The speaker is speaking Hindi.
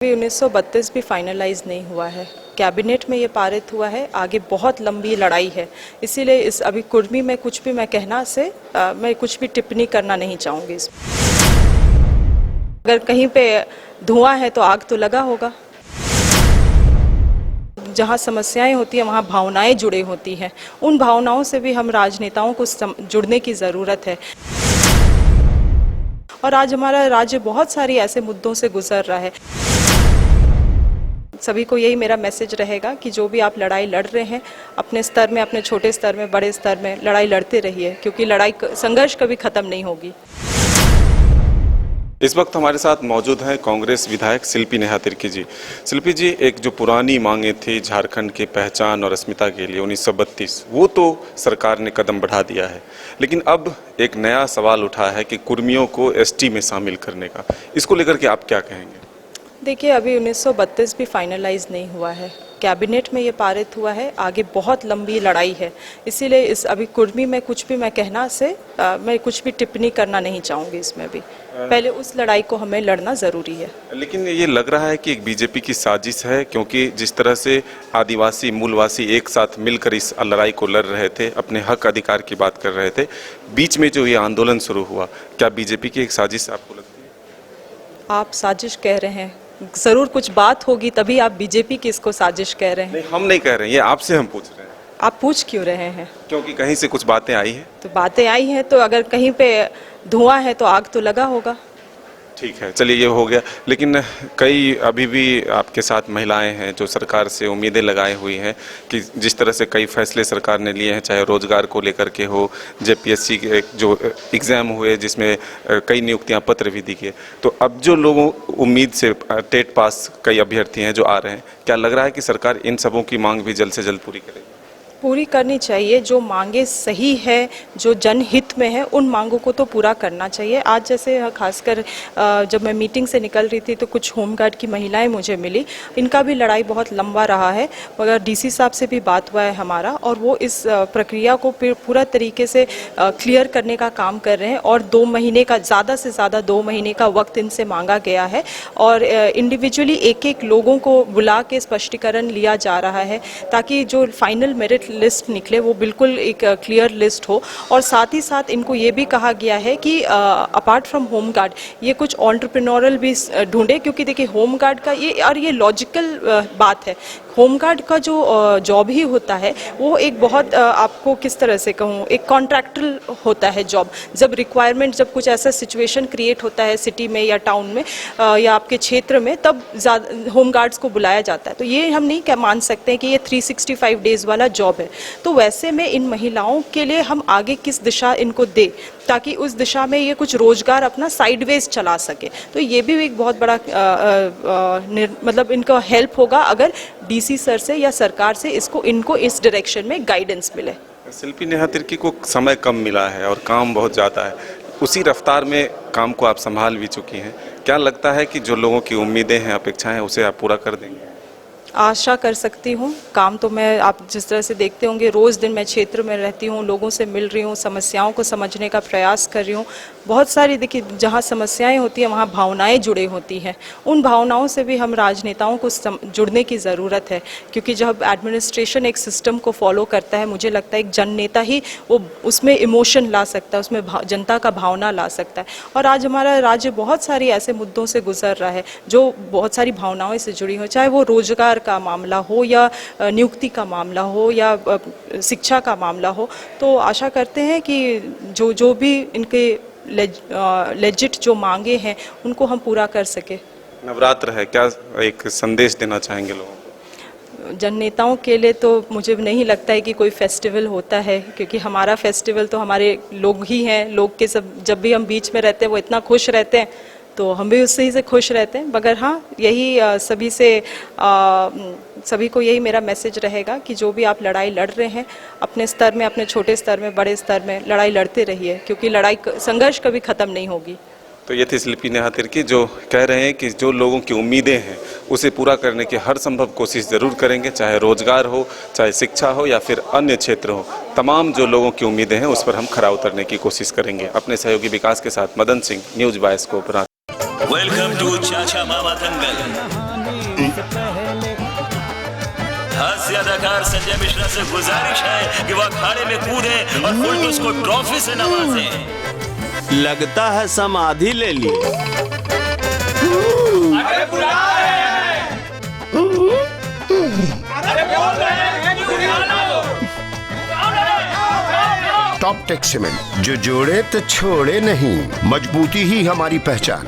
अभी 1932 भी फाइनलाइज नहीं हुआ है। कैबिनेट में ये पारित हुआ है, आगे बहुत लंबी लड़ाई है। इसीलिए इस अभी कुर्मी में कुछ भी मैं कहना से मैं कुछ भी टिप्पणी करना नहीं चाहूँगी। अगर कहीं पे धुआं है तो आग तो लगा होगा। जहाँ समस्याएं होती हैं वहाँ भावनाएं जुड़ी होती हैं। उन भावनाओं से भी हम राजनेताओं को जुड़ने की ज़रूरत है। और आज हमारा राज्य बहुत सारी ऐसे मुद्दों से गुजर रहा है। सभी को यही मेरा मैसेज रहेगा कि जो भी आप लड़ाई लड़ रहे हैं, अपने स्तर में, अपने छोटे स्तर में, बड़े स्तर में लड़ाई लड़ते रहिए, क्योंकि संघर्ष कभी खत्म नहीं होगी। इस वक्त हमारे साथ मौजूद हैं कांग्रेस विधायक शिल्पी नेहा तिर्की जी। शिल्पी जी, एक जो पुरानी मांगें थी झारखंड की पहचान और अस्मिता के लिए 1932, वो तो सरकार ने कदम बढ़ा दिया है, लेकिन अब एक नया सवाल उठा है कि कुर्मियों को एसटी में शामिल करने का। इसको लेकर के आप क्या कहेंगे? देखिए, अभी 1932 भी फाइनलाइज नहीं हुआ है। कैबिनेट में ये पारित हुआ है, आगे बहुत लंबी लड़ाई है। इसीलिए इस अभी कुर्मी में कुछ भी मैं कहना से मैं कुछ भी टिप्पणी करना नहीं चाहूँगी। इसमें भी पहले उस लड़ाई को हमें लड़ना ज़रूरी है। लेकिन ये लग रहा है कि एक बीजेपी की साजिश है, क्योंकि जिस तरह से आदिवासी मूलवासी एक साथ मिलकर इस लड़ाई को लड़ रहे थे, अपने हक अधिकार की बात कर रहे थे, बीच में जो ये आंदोलन शुरू हुआ, क्या बीजेपी की एक साजिश आपको लगती है? आप साजिश कह रहे हैं, ज़रूर कुछ बात होगी तभी आप बीजेपी की इसको साजिश कह रहे हैं। नहीं, हम नहीं कह रहे हैं, ये आपसे हम पूछ रहे हैं। आप पूछ क्यों रहे हैं? क्योंकि कहीं से कुछ बातें आई हैं। तो बातें आई हैं, तो अगर कहीं पे धुआं है तो आग तो लगा होगा। ठीक है, चलिए ये हो गया। लेकिन कई अभी भी आपके साथ महिलाएं हैं जो सरकार से उम्मीदें लगाए हुई हैं कि जिस तरह से कई फैसले सरकार ने लिए हैं, चाहे रोजगार को लेकर के हो, जेपीएससी के जो एग्ज़ाम हुए जिसमें कई नियुक्तियां पत्र भी दी गए, तो अब जो लोगों उम्मीद से टेट पास कई अभ्यर्थी हैं जो आ रहे हैं, क्या लग रहा है कि सरकार इन सबों की मांग भी जल्द से जल्द पूरी करेगी? पूरी करनी चाहिए। जो मांगे सही है, जो जनहित में है, उन मांगों को तो पूरा करना चाहिए। आज जैसे खासकर जब मैं मीटिंग से निकल रही थी तो कुछ होमगार्ड की महिलाएं मुझे मिली। इनका भी लड़ाई बहुत लंबा रहा है, मगर डीसी साहब से भी बात हुआ है हमारा, और वो इस प्रक्रिया को पूरा तरीके से क्लियर करने का काम कर रहे हैं। और 2 महीने का, ज़्यादा से ज़्यादा 2 महीने का वक्त इनसे मांगा गया है, और इंडिविजुअली एक लोगों को बुला के स्पष्टीकरण लिया जा रहा है, ताकि जो फाइनल मेरिट लिस्ट निकले वो बिल्कुल एक क्लियर लिस्ट हो। और साथ ही साथ इनको ये भी कहा गया है कि अपार्ट फ्रॉम होमगार्ड ये कुछ एंटरप्रेन्योरल भी ढूंढे, क्योंकि देखिए होमगार्ड का ये लॉजिकल बात है। होमगार्ड का जो जॉब ही होता है वो एक बहुत आपको किस तरह से कहूँ, एक कॉन्ट्रैक्टल होता है जॉब। जब रिक्वायरमेंट, जब कुछ ऐसा सिचुएशन क्रिएट होता है सिटी में या टाउन में या आपके क्षेत्र में, तब होमगार्ड्स को बुलाया जाता है। तो ये हम नहीं मान सकते हैं कि ये 365 डेज वाला जॉब है। तो वैसे में इन महिलाओं के लिए हम आगे किस दिशा इनको दे, ताकि उस दिशा में ये कुछ रोजगार अपना साइडवेज चला सके। तो ये भी एक बहुत बड़ा मतलब इनको हेल्प होगा अगर डीसी सर से या सरकार से इनको इस डायरेक्शन में गाइडेंस मिले। शिल्पी नेहा तिर्की को समय कम मिला है और काम बहुत ज़्यादा है, उसी रफ्तार में काम को आप संभाल भी चुकी हैं। क्या लगता है कि जो लोगों की उम्मीदें हैं, अपेक्षाएं हैं, उसे आप पूरा कर देंगे? आशा कर सकती हूँ। काम तो मैं, आप जिस तरह से देखते होंगे, रोज़ दिन मैं क्षेत्र में रहती हूँ, लोगों से मिल रही हूँ, समस्याओं को समझने का प्रयास कर रही हूँ। बहुत सारी, देखिए, जहाँ समस्याएं होती हैं वहाँ भावनाएं जुड़ी होती हैं। उन भावनाओं से भी हम राजनेताओं को जुड़ने की ज़रूरत है, क्योंकि जब एडमिनिस्ट्रेशन एक सिस्टम को फॉलो करता है, मुझे लगता है एक जन नेता ही वो उसमें इमोशन ला सकता है, उसमें जनता का भावना ला सकता है। और आज हमारा राज्य बहुत सारी ऐसे मुद्दों से गुजर रहा है जो बहुत सारी भावनाओं से जुड़ी हो, चाहे वो रोजगार का मामला हो या नियुक्ति का मामला हो या शिक्षा का मामला हो। तो आशा करते हैं कि जो भी इनके लेजिट जो मांगे हैं उनको हम पूरा कर सके। नवरात्र है, क्या एक संदेश देना चाहेंगे लोगों को? जन नेताओं के लिए तो मुझे नहीं लगता है कि कोई फेस्टिवल होता है, क्योंकि हमारा फेस्टिवल तो हमारे लोग ही हैं। लोग के सब, जब भी हम बीच में रहते हैं वो इतना खुश रहते हैं, तो हम भी उससे ही से खुश रहते हैं। मगर हाँ, यही सभी को यही मेरा मैसेज रहेगा कि जो भी आप लड़ाई लड़ रहे हैं, अपने स्तर में, अपने छोटे स्तर में, बड़े स्तर में लड़ाई लड़ते रहिए, क्योंकि संघर्ष कभी खत्म नहीं होगी। तो ये थी शिल्पी नेहा तिर्की जो कह रहे हैं कि जो लोगों की उम्मीदें हैं उसे पूरा करने की हर संभव कोशिश ज़रूर करेंगे, चाहे रोजगार हो, चाहे शिक्षा हो या फिर अन्य क्षेत्र हो। तमाम जो लोगों की उम्मीदें हैं उस पर हम खरा उतरने की कोशिश करेंगे। अपने सहयोगी विकास के साथ मदन सिंह, न्यूज़ 22 को। Welcome to Chacha Mama Dangal. कलाकार संजय मिश्रा से गुजारिश है कि वह अखाड़े में कूदे और फुलटूस को ट्रॉफी से नवाजें। लगता है समाधि ले ली। अरे बुला रहे हैं। अरे बोल रहे हैं क्यों बुला लो। टॉप टेक सीमेंट, जो जोड़े तो छोड़े नहीं, मजबूती ही हमारी पहचान।